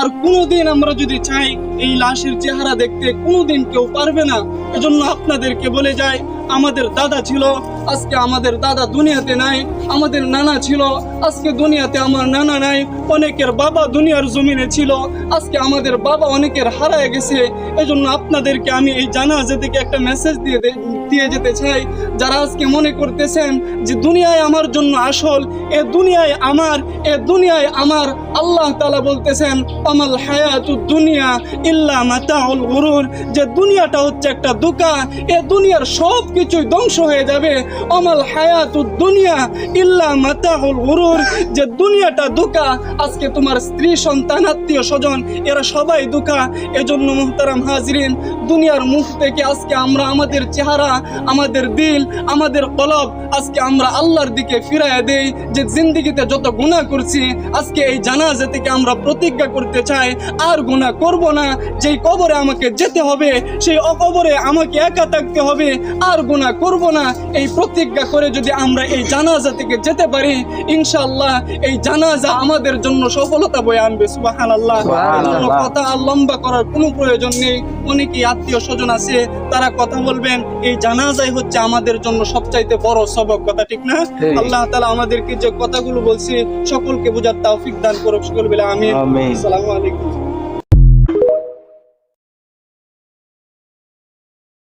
আর কোনোদিন আমরা যদি চাই এই লাশের চেহারা দেখতে, কোনোদিন কেউ পারবে না। এজন্য আপনাদেরকে বলে যাই, আমাদের দাদা ছিল, আজকে আমাদের দাদা দুনিয়াতে নাই। আমাদের নানা ছিল, আজকে দুনিয়াতে আমার নানা নাই। অনেকের বাবা দুনিয়ার জমিনে ছিল, আজকে আমাদের বাবা অনেকের হারায় গেছে। এজন্য আপনাদেরকে আমি এই জানাজা থেকে একটা মেসেজ দিয়ে যেতে চাই। যারা আজকে মনে করতেছেন যে দুনিয়ায় আমার জন্য আসল, এ দুনিয়ায় আমার, এ দুনিয়ায় আমার, আল্লাহ তাআলা বলতেছেন আমাল হায়াতুদ দুনিয়া ইল্লা মাতাউল গুরুর, যে দুনিয়াটা হচ্ছে একটা ধোঁকা, এ দুনিয়ার সব কিছুই ধ্বংস হয়ে যাবে। আমাল হায়াতুদ দুনিয়া ইল্লা মাতাউল গুরুর, যে দুনিয়াটা ধোঁকা। আজকে তোমার স্ত্রী, সন্তান, আত্মীয় স্বজন এরা সবাই ধোঁকা। এজন্য মুহতারাম হাজরিন, দুনিয়ার মুখ থেকে আজকে আমরা আমাদের চেহারা, আমাদের দিল, আমাদের কলব আজকে আমরা আল্লাহর দিকে ফিরাইয়া দেই। যে জিন্দেগিতে যত গুনাহ করছি, আজকে এই জানাজা থেকে আমরা প্রতিজ্ঞা করতে চাই আর গুনাহ করব না। যেই কবরে আমাকে যেতে হবে, সেই কবরে আমাকে একা থাকতে হবে, আর গুনাহ করব না। এই প্রতিজ্ঞা করে যদি আমরা এই জানাজা থেকে যেতে পারি, ইনশাআল্লাহ এই জানাজা আমাদের জন্য সফলতা বয়ে আনবে। সুবহানাল্লাহ। এজন্য কথা আর লম্বা করার কোনো প্রয়োজন নেই। অনেকেই আত্মীয় স্বজন আছে, তারা কথা বলবেন। এই জানাজাই হচ্ছে আমাদের জন্য সবচাইতে বড় সবক, কথা ঠিক না? আল্লাহ তাআলা আমাদেরকে যে কথাগুলো বলছি সকলকে বোঝার তৌফিক দান করুক। সকল বলে আমিন। আসসালামু আলাইকুম।